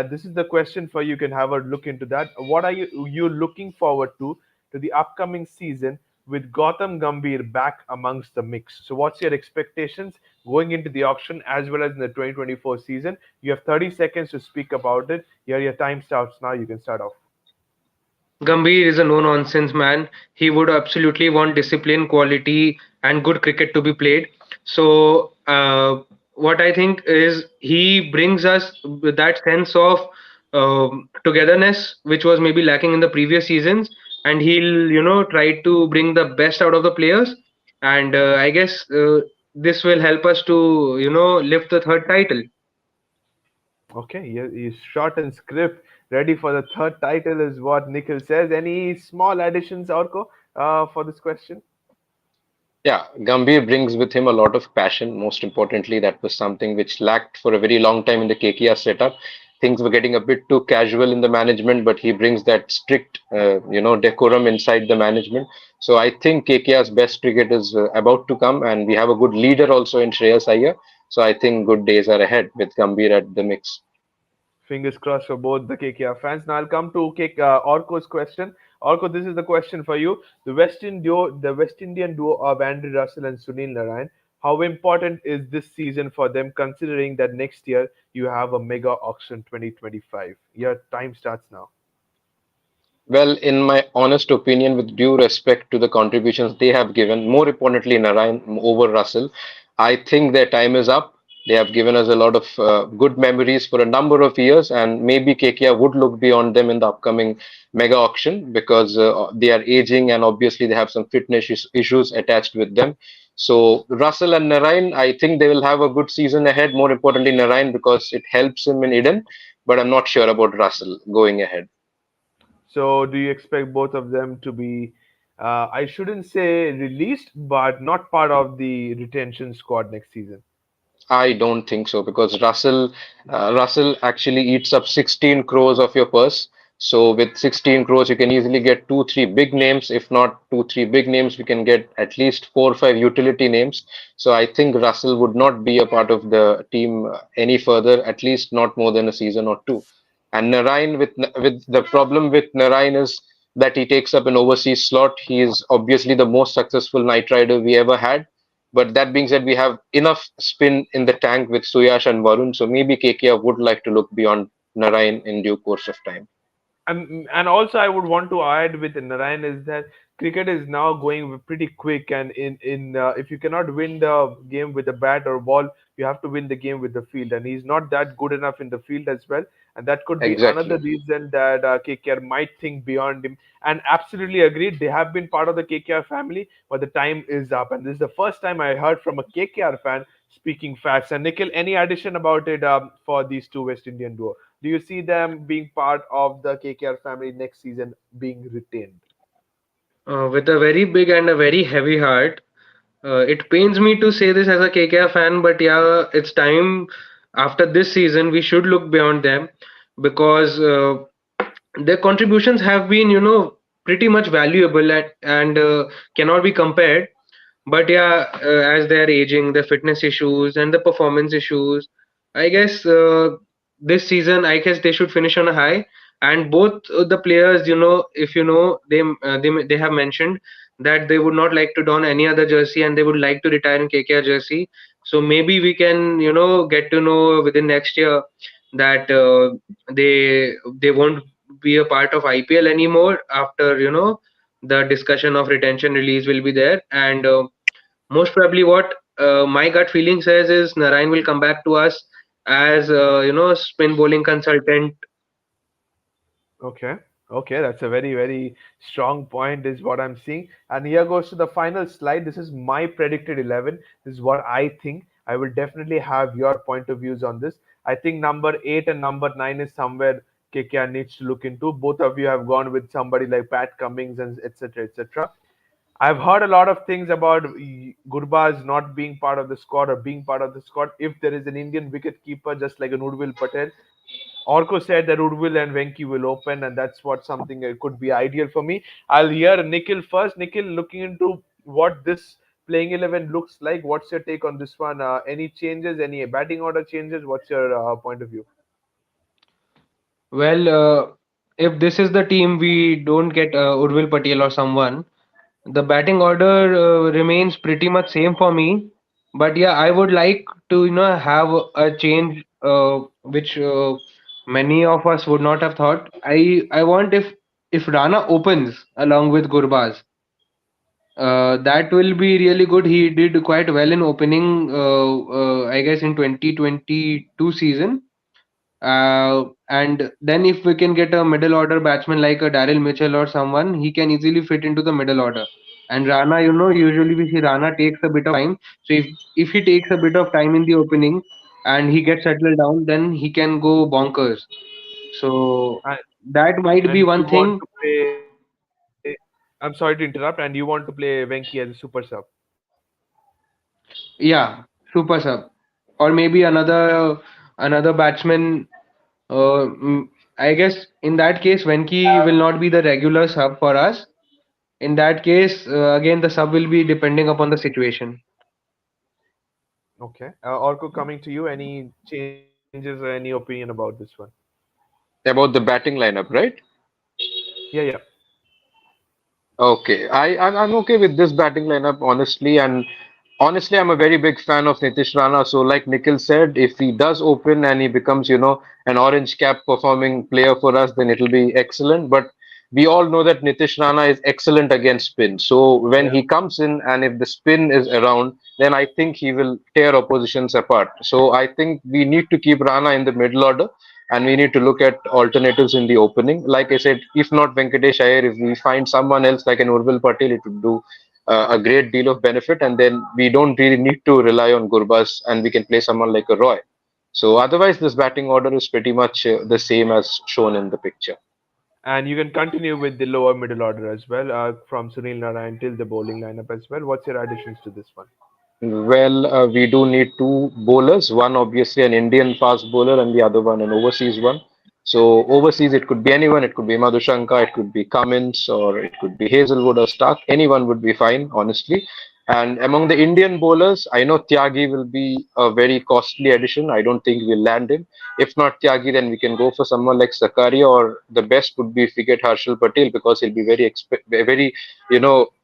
Speaker 1: This is the question for you. You can have a look into that. What are you looking forward to the upcoming season with Gautam Gambhir back amongst the mix? So, what's your expectations going into the auction as well as in the 2024 season? You have 30 seconds to speak about it. Here, your time starts now. You can start off.
Speaker 2: Gambhir is a no nonsense man. He would absolutely want discipline, quality, and good cricket to be played. So, what I think is he brings us with that sense of togetherness, which was maybe lacking in the previous seasons, and he'll try to bring the best out of the players, and I guess this will help us to lift the third title.
Speaker 1: Okay, he's short and script, ready for the third title, is what Nikhil says. Any small additions, Orko, for this question?
Speaker 3: Yeah, Gambhir brings with him a lot of passion. Most importantly, that was something which lacked for a very long time in the KKR setup. Things were getting a bit too casual in the management, but he brings that strict, decorum inside the management. So I think KKR's best cricket is about to come, and we have a good leader also in Shreyas Iyer. So I think good days are ahead with Gambhir at the mix.
Speaker 1: Fingers crossed for both the KKR fans. Now I'll come to Orko's question. Orko, this is the question for you. The West Indian duo of Andrew Russell and Sunil Narayan. How important is this season for them, considering that next year you have a mega auction 2025? Your time starts now.
Speaker 3: Well, in my honest opinion, with due respect to the contributions they have given, more importantly, Narayan over Russell, I think their time is up. They have given us a lot of good memories for a number of years, and maybe KKR would look beyond them in the upcoming mega auction because they are aging and obviously they have some fitness issues attached with them. So, Russell and Narayan, I think they will have a good season ahead. More importantly, Narayan because it helps him in Eden, but I'm not sure about Russell going ahead.
Speaker 1: So, do you expect both of them to be, I shouldn't say released, but not part of the retention squad next season?
Speaker 3: I don't think so because Russell actually eats up 16 crores of your purse. So with 16 crores, you can easily get two, three big names. If not two, three big names, we can get at least four or five utility names. So I think Russell would not be a part of the team any further, at least not more than a season or two. And Narayan, with the problem with Narayan is that he takes up an overseas slot. He is obviously the most successful night rider we ever had, but that being said, we have enough spin in the tank with Suyash and Varun, so maybe KKR would like to look beyond Narayan in due course of time.
Speaker 1: And also I would want to add with Narayan is that cricket is now going pretty quick, and in if you cannot win the game with the bat or ball, you have to win the game with the field, and he's not that good enough in the field as well, and that could be another
Speaker 3: Exactly.
Speaker 1: reason that KKR might think beyond him. And absolutely agreed, they have been part of the KKR family, but the time is up, and this is the first time I heard from a KKR fan speaking facts. And Nikhil, any addition about it for these two West Indian duo? Do you see them being part of the KKR family next season, being retained?
Speaker 2: With a very big and a very heavy heart. It pains me to say this as a KKR fan, but yeah, it's time after this season we should look beyond them because their contributions have been, pretty much valuable and cannot be compared. But yeah, as they're aging, the fitness issues and the performance issues, I guess this season, I guess they should finish on a high. And both the players, if they have mentioned that they would not like to don any other jersey and they would like to retire in KKR jersey. So maybe we can, get to know within next year that they won't be a part of IPL anymore after the discussion of retention release will be there and. Most probably, what my gut feeling says is Narayan will come back to us as spin bowling consultant.
Speaker 1: Okay. Okay, that's a very, very strong point, is what I'm seeing. And here goes to the final slide. This is my predicted 11. This is what I think. I will definitely have your point of views on this. I think number 8 and number 9 is somewhere KKR needs to look into. Both of you have gone with somebody like Pat Cummings and etc. etc. I've heard a lot of things about Gurbaz not being part of the squad or being part of the squad if there is an Indian wicket keeper just like an Urvil Patel. Orko said that Urvil and Venki will open, and that's what something that could be ideal for me. I'll hear Nikhil first. Nikhil, looking into what this playing 11 looks like, what's your take on this one? Any changes, any batting order changes? What's your point of view?
Speaker 2: Well, if this is the team, we don't get Urvil Patel or someone. The batting order remains pretty much same for me. But yeah, I would like to have a change, which many of us would not have thought. I want if Rana opens along with Gurbaz. That will be really good. He did quite well in opening, I guess, in 2022 season. And then if we can get a middle order batsman like a Daryl Mitchell or someone, he can easily fit into the middle order. And Rana, usually we see Rana takes a bit of time. So if he takes a bit of time in the opening and he gets settled down, then he can go bonkers. So
Speaker 1: And,
Speaker 2: that might be
Speaker 1: and
Speaker 2: one
Speaker 1: you want
Speaker 2: thing.
Speaker 1: to play. I'm sorry to interrupt. And you want to play Venki as a super sub.
Speaker 2: Yeah, super sub, or maybe another batsman. I guess in that case, Venki will not be the regular sub for us. In that case, again, the sub will be depending upon the situation.
Speaker 1: Okay. Orko, coming to you. Any changes or any opinion about this one?
Speaker 3: About the batting lineup, right?
Speaker 1: Yeah, yeah.
Speaker 3: Okay, I'm okay with this batting lineup, honestly, and honestly, I'm a very big fan of Nitish Rana. So, like Nikhil said, if he does open and he becomes, an orange cap performing player for us, then it'll be excellent. But we all know that Nitish Rana is excellent against spin. So when
Speaker 1: Yeah.
Speaker 3: he comes in and if the spin is around, then I think he will tear oppositions apart. So I think we need to keep Rana in the middle order and we need to look at alternatives in the opening. Like I said, if not Venkatesh Iyer, if we find someone else like an Urvil Patel, it would do a great deal of benefit. And then we don't really need to rely on Gurbaz and we can play someone like a Roy. So otherwise, this batting order is pretty much the same as shown in the picture.
Speaker 1: And you can continue with the lower middle order as well, from Sunil Narayan till the bowling lineup as well. What's your additions to this one?
Speaker 3: Well, we do need two bowlers, one obviously an Indian fast bowler and the other one an overseas one. So overseas it could be anyone, it could be Madhushanka, it could be Cummins, or it could be Hazelwood or Stark. Anyone would be fine, honestly. And among the Indian bowlers, I know Tyagi will be a very costly addition. I don't think we'll land him. If not Tyagi, then we can go for someone like Zakaria, or the best would be if we get Harshal Patel because he'll be very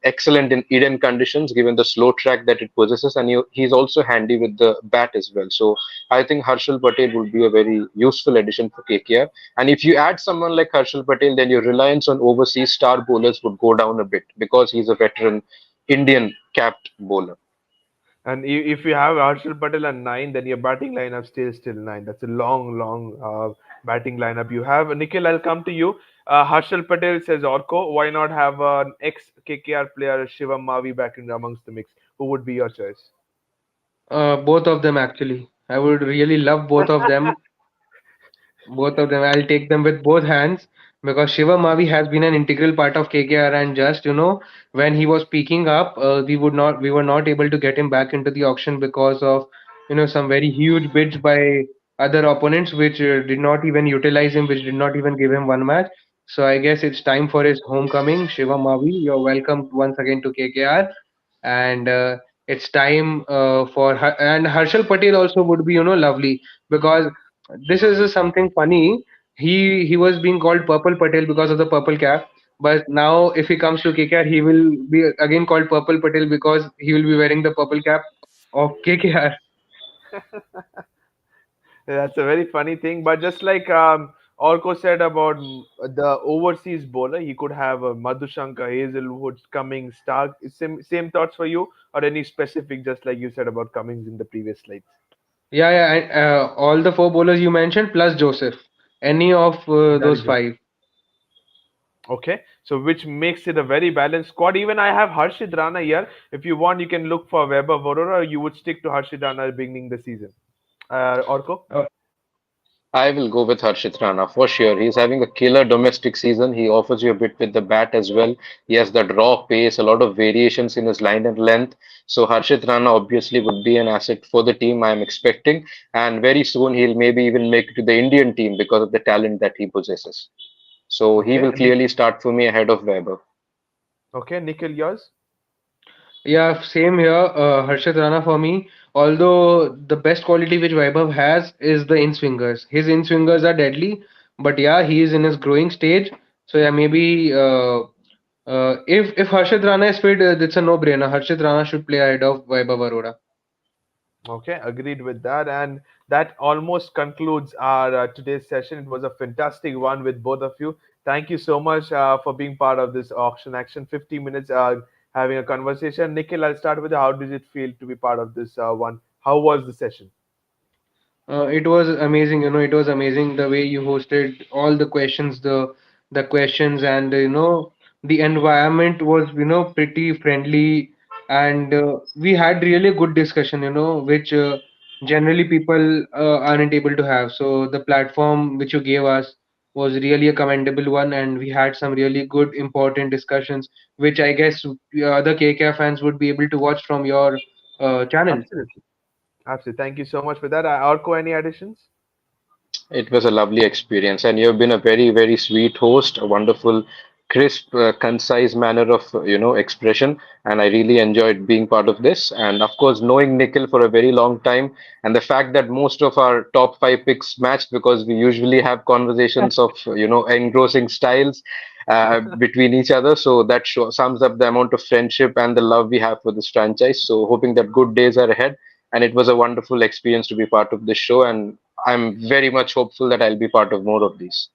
Speaker 3: excellent in Eden conditions given the slow track that it possesses, and he's also handy with the bat as well. So I think Harshal Patel would be a very useful addition for KKR. And if you add someone like Harshal Patel, then your reliance on overseas star bowlers would go down a bit because he's a veteran Indian capped bowler.
Speaker 1: And if you have Arshal Patel at nine, then your batting lineup stays still nine. That's a long, long batting lineup you have. Nikhil, I'll come to you. Harshal Patel says Orko. Why not have an ex KKR player Shivam Mavi back in amongst the mix? Who would be your choice?
Speaker 2: Both of them actually. I would really love both of them. Both of them. I'll take them with both hands because Shiva Mavi has been an integral part of KKR, and just when he was peaking up, we were not able to get him back into the auction because of some very huge bids by other opponents which did not even utilize him, which did not even give him one match. So I guess it's time for his homecoming. Shiva Mavi, you're welcome once again to KKR, and it's time and Harshal Patel also would be lovely because this is something funny. He was being called Purple Patel because of the purple cap, but now if he comes to KKR, he will be again called Purple Patel because he will be wearing the purple cap of KKR.
Speaker 1: That's a very funny thing. But just like Orko said about the overseas bowler, he could have Madhushanka, Hazelwood, Cummings, Stark. Same thoughts for you, or any specific, just like you said about Cummings in the previous slides?
Speaker 2: Yeah, yeah, and all the four bowlers you mentioned plus Joseph, any of
Speaker 1: That
Speaker 2: those
Speaker 1: is it.
Speaker 2: five.
Speaker 1: Okay, so which makes it a very balanced squad. Even I have Harshit Rana here. If you want, you can look for Weber Aurora, or you would stick to Harshit Rana at the beginning the season. Orko?
Speaker 2: Uh,
Speaker 3: I will go with Harshit Rana for sure. He's having a killer domestic season. He offers you a bit with the bat as well. He has that raw pace, a lot of variations in his line and length. So Harshit Rana obviously would be an asset for the team I am expecting. And very soon he'll maybe even make it to the Indian team because of the talent that he possesses. So he
Speaker 1: Okay,
Speaker 3: will clearly start for me ahead of Weber.
Speaker 1: okay, Nikhil, yours.
Speaker 2: Yeah, same here. Harshit Rana for me. Although the best quality which Vaibhav has is the in swingers. His in swingers are deadly, but yeah, he is in his growing stage. So yeah, maybe if Harshit Rana is fit, it's a no-brainer. Harshit Rana should play ahead of Vaibhav Arora.
Speaker 1: Okay, agreed with that. And that almost concludes our today's session. It was a fantastic one with both of you. Thank you so much for being part of this auction action. 50 minutes having a conversation. Nikhil, I'll start with you. How did it feel to be part of this one? How was the session?
Speaker 2: It was amazing, it was amazing the way you hosted all the questions, the questions, and the environment was pretty friendly, and we had really good discussion, which generally people aren't able to have. So the platform which you gave us was really a commendable one, and we had some really good important discussions, which I guess other KKR fans would be able to watch from your channel.
Speaker 1: Absolutely. Absolutely. Thank you so much for that. Arko, any additions?
Speaker 3: It was a lovely experience, and you've been a very, very sweet host, a wonderful, crisp, concise manner of, expression, and I really enjoyed being part of this. And of course, knowing Nikhil for a very long time, and the fact that most of our top five picks matched because we usually have conversations of, engrossing styles between each other. So that sums up the amount of friendship and the love we have for this franchise. So hoping that good days are ahead. And it was a wonderful experience to be part of this show, and I'm very much hopeful that I'll be part of more of these.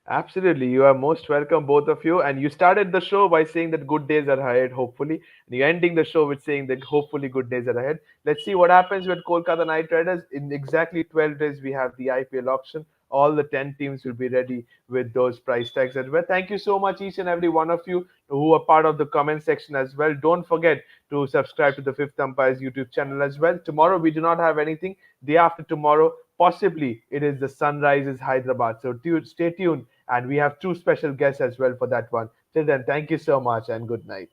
Speaker 1: Absolutely. You are most welcome, both of you. And you started the show by saying that good days are ahead, hopefully. And you're ending the show with saying that hopefully good days are ahead. Let's see what happens with Kolkata Knight Riders. In exactly 12 days, we have the IPL auction. All the 10 teams will be ready with those price tags as well. Thank you so much, each and every one of you who are part of the comment section as well. Don't forget to subscribe to the Fifth Umpire's YouTube channel as well. Tomorrow, we do not have anything. Day after tomorrow, possibly it is the Sunrises Hyderabad. So stay tuned, and we have two special guests as well for that one. Till then, thank you so much and good night.